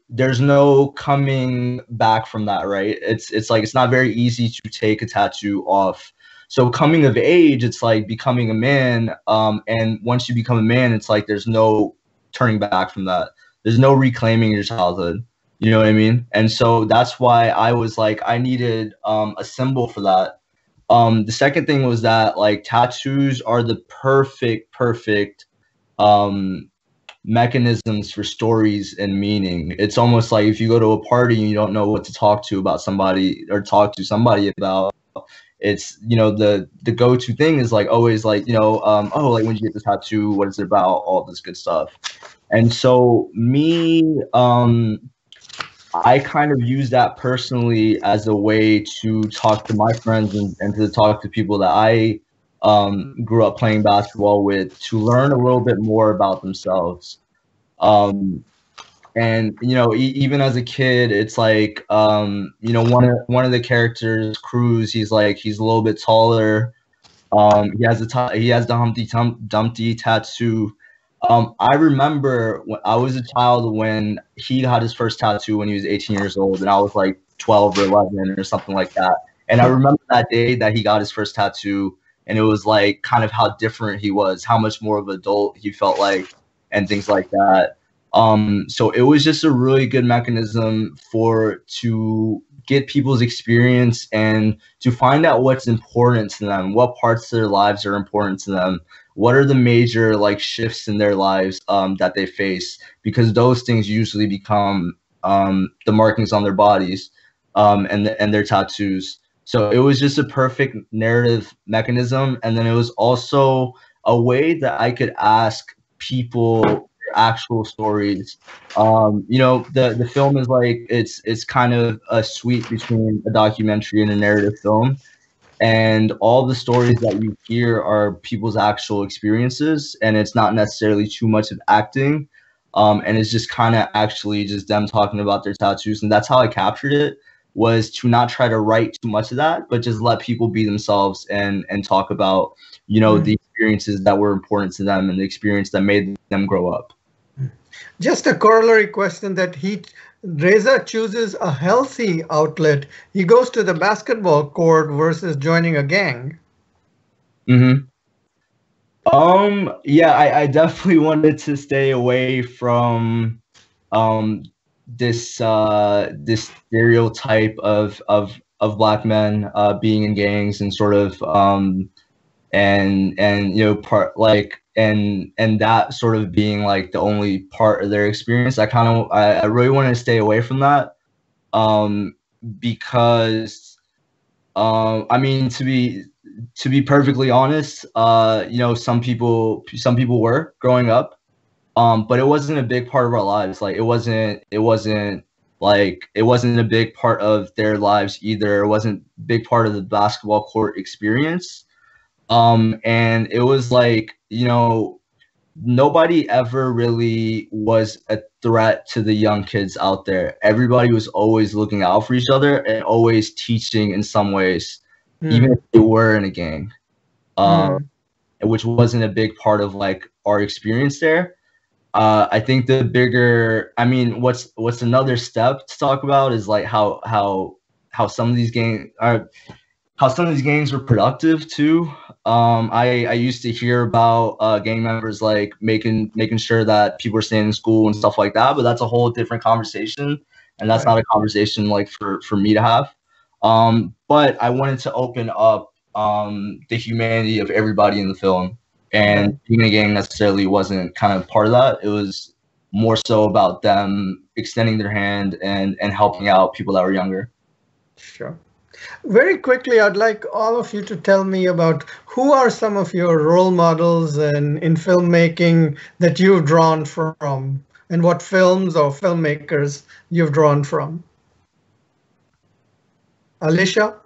there's no coming back from that, right? It's like, it's not very easy to take a tattoo off. So coming of age, it's like becoming a man, and once you become a man, it's like there's no turning back from that. There's no reclaiming your childhood. You know what I mean? And so that's why I was like, I needed a symbol for that. The second thing was that like tattoos are the perfect mechanisms for stories and meaning. It's almost like if you go to a party and you don't know what to talk to about somebody, or talk to somebody about, it's, you know, the go-to thing is like always like, you know, oh, like when you get the tattoo, what is it about, all this good stuff. And so me, I kind of use that personally as a way to talk to my friends and to talk to people that I grew up playing basketball with, to learn a little bit more about themselves. And you know, even as a kid, it's like, you know, one of the characters, Cruz, he's a little bit taller. He has the Humpty Dumpty tattoo. I remember when I was a child when he got his first tattoo when he was 18 years old, and I was like 12 or 11 or something like that. And I remember that day that he got his first tattoo, and it was like kind of how different he was, how much more of an adult he felt like, and things like that. So it was just a really good mechanism to get people's experience and to find out what's important to them, what parts of their lives are important to them, what are the major like shifts in their lives that they face, because those things usually become the markings on their bodies and their tattoos. So it was just a perfect narrative mechanism, and then it was also a way that I could ask people actual stories. You know, the film is like, it's kind of a sweet between a documentary and a narrative film, and all the stories that you hear are people's actual experiences, and it's not necessarily too much of acting, and it's just kind of actually just them talking about their tattoos. And that's how I captured it, was to not try to write too much of that, but just let people be themselves and talk about, you know, the experiences that were important to them and the experience that made them grow up. Just a corollary question, that Reza chooses a healthy outlet. He goes to the basketball court versus joining a gang. Yeah, I definitely wanted to stay away from this stereotype of Black men being in gangs, and sort of and you know, part like and that sort of being like the only part of their experience. I really wanted to stay away from that, because I mean, to be perfectly honest, you know, some people were growing up, but it wasn't a big part of our lives. Like it wasn't a big part of their lives either. It wasn't a big part of the basketball court experience. And it was like, you know, nobody ever really was a threat to the young kids out there. Everybody was always looking out for each other and always teaching in some ways, even if they were in a gang, which wasn't a big part of like our experience there. I think the bigger, I mean, what's another step to talk about is like how some of these gangs are, how some of these gangs were productive too. I used to hear about gang members like making sure that people are staying in school and stuff like that, but that's a whole different conversation, and that's not a conversation like for me to have. But I wanted to open up the humanity of everybody in the film, and being a gang necessarily wasn't kind of part of that. It was more so about them extending their hand and helping out people that were younger. Sure. Very quickly, I'd like all of you to tell me about who are some of your role models in filmmaking that you've drawn from, and what films or filmmakers you've drawn from. Aliesha,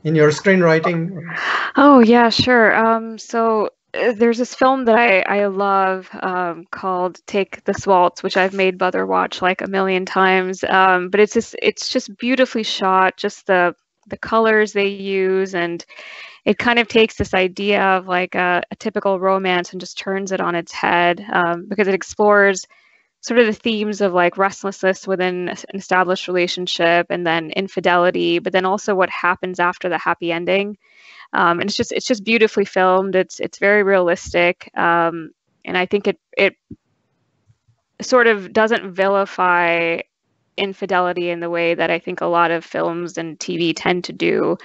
in your screenwriting? Oh, yeah, sure. So there's this film that I love called Take This Waltz, which I've made Badar watch like a million times. But it's just beautifully shot, just the colors they use, and it kind of takes this idea of like a typical romance and just turns it on its head, because it explores sort of the themes of like restlessness within an established relationship, and then infidelity, but then also what happens after the happy ending. And it's just beautifully filmed. It's very realistic, and I think it sort of doesn't vilify infidelity in the way that I think a lot of films and TV tend to do.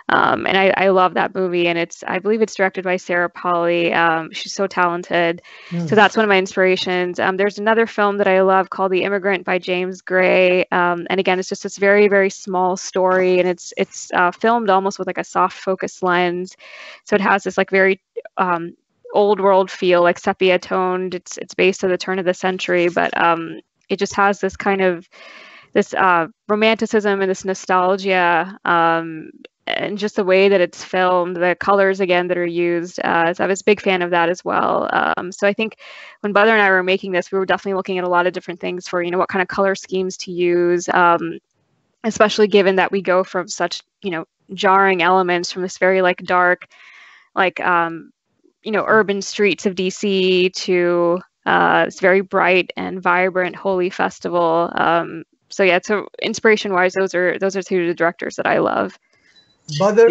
And I love that movie, and I believe it's directed by Sarah Polley. She's so talented. So that's one of my inspirations. There's another film that I love called The Immigrant by James Gray. And again, it's just this very, very small story, and it's filmed almost with like a soft focus lens. So it has this like very old world feel, like sepia toned. It's based at the turn of the century, but it just has this kind of this romanticism and this nostalgia, and just the way that it's filmed, the colors again that are used. So I was a big fan of that as well. So I think when Badar and I were making this, we were definitely looking at a lot of different things for, what kind of color schemes to use, especially given that we go from such, jarring elements from this very like dark, like, urban streets of DC to this very bright and vibrant Holi festival. So yeah, so inspiration-wise, those are two of the directors that I love. Badar?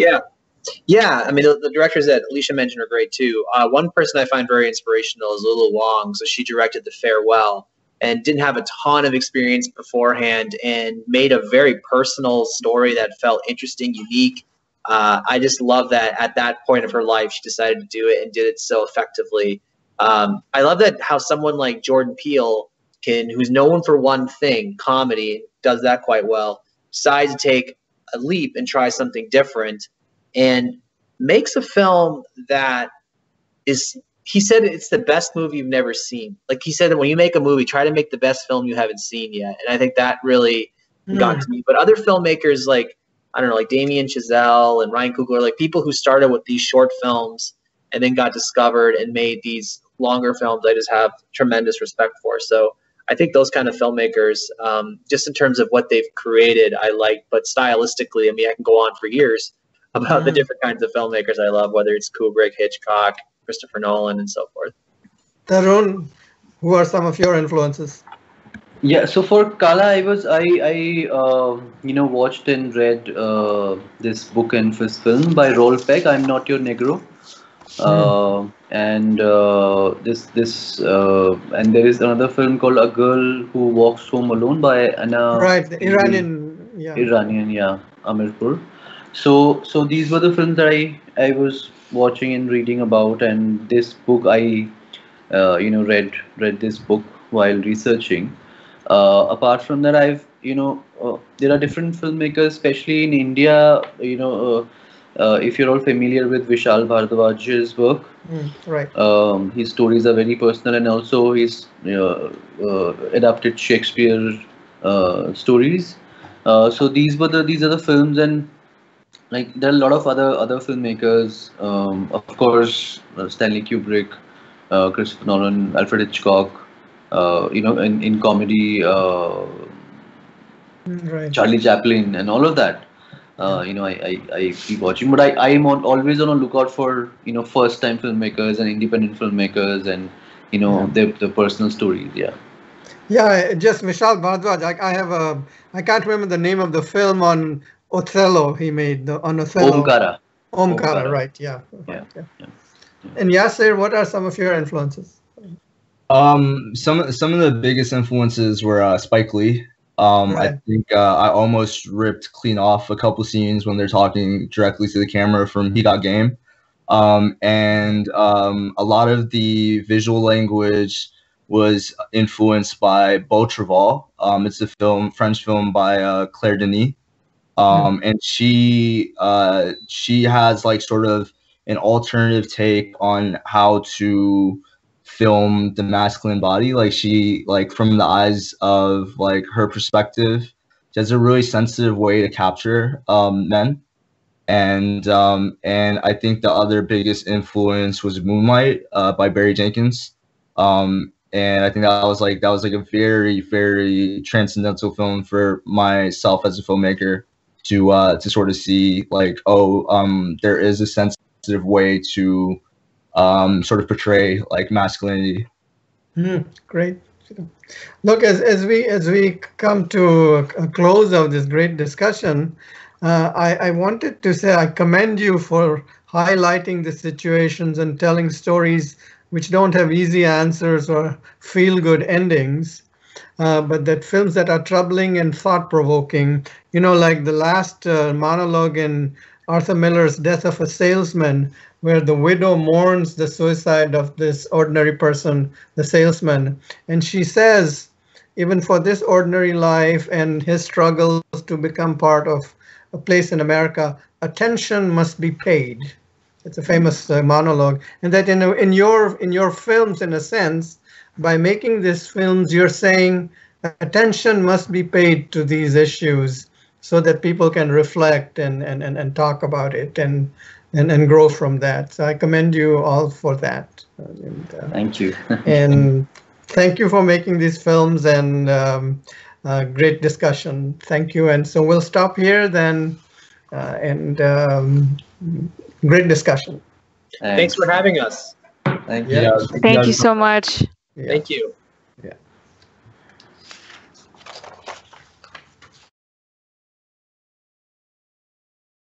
Yeah. I mean, the directors that Aliesha mentioned are great too. One person I find very inspirational is Lulu Wong. So she directed The Farewell and didn't have a ton of experience beforehand, and made a very personal story that felt interesting, unique. I just love that at that point of her life, she decided to do it and did it so effectively. I love that how someone like Jordan Peele who's known for one thing, comedy, does that quite well, decides to take a leap and try something different, and makes a film that is, he said it's the best movie you've never seen. Like he said that when you make a movie, try to make the best film you haven't seen yet. And I think that really got to me. But other filmmakers like, I don't know, like Damien Chazelle and Ryan Coogler, like people who started with these short films and then got discovered and made these longer films, I just have tremendous respect for. So I think those kind of filmmakers, just in terms of what they've created, I like. But stylistically, I mean, I can go on for years about the different kinds of filmmakers I love, whether it's Kubrick, Hitchcock, Christopher Nolan, and so forth. Tarun, who are some of your influences? Yeah, so for Kaala, I watched and read this book and this film by Rolf Peck, I'm Not Your Negro. And there is another film called A Girl Who Walks Home Alone by Anna. Right, the Iranian, Amirpur. So these were the films that I was watching and reading about, and this book I read this book while researching. Apart from that, I've there are different filmmakers, especially in India. If you're all familiar with Vishal Bhardwaj's work, right? His stories are very personal, and also he's adapted Shakespeare stories. So these are the films, and like there are a lot of other filmmakers, of course, Stanley Kubrick, Christopher Nolan, Alfred Hitchcock, in comedy, Right. Charlie Chaplin, and all of that. I keep watching, but I am always on a lookout for first time filmmakers and independent filmmakers, and their personal stories. Yeah. Yeah, just Vishal Bhardwaj. I can't remember the name of the film on Othello he made, on Othello. Omkara. Omkara, right, yeah. Yeah. And Yasir, what are some of your influences? Some of the biggest influences were Spike Lee. Right. I think I almost ripped clean off a couple scenes when they're talking directly to the camera from He Got Game. And a lot of the visual language was influenced by Beau Travail. It's a French film by Claire Denis. And she has like sort of an alternative take on how to film the masculine body. Like from the eyes of like her perspective, she has a really sensitive way to capture men. And I think the other biggest influence was Moonlight by Barry Jenkins. And I think that was like a very, very transcendental film for myself as a filmmaker to sort of see like, there is a sensitive way to sort of portray like masculinity. Great. Look, as we come to a close of this great discussion, I wanted to say I commend you for highlighting the situations and telling stories which don't have easy answers or feel-good endings, but that films that are troubling and thought-provoking, like the last monologue in Arthur Miller's Death of a Salesman, where the widow mourns the suicide of this ordinary person, the salesman. And she says, even for this ordinary life and his struggles to become part of a place in America, attention must be paid. It's a famous monologue. And that in your films, in a sense, by making these films, you're saying attention must be paid to these issues so that people can reflect and talk about it and grow from that. So I commend you all for that. Thank you. And thank you for making these films, and great discussion. Thank you. And so we'll stop here then, great discussion. Thanks for having us. Thank you. Yeah, Thank you so much. Yeah. Thank you. Yeah.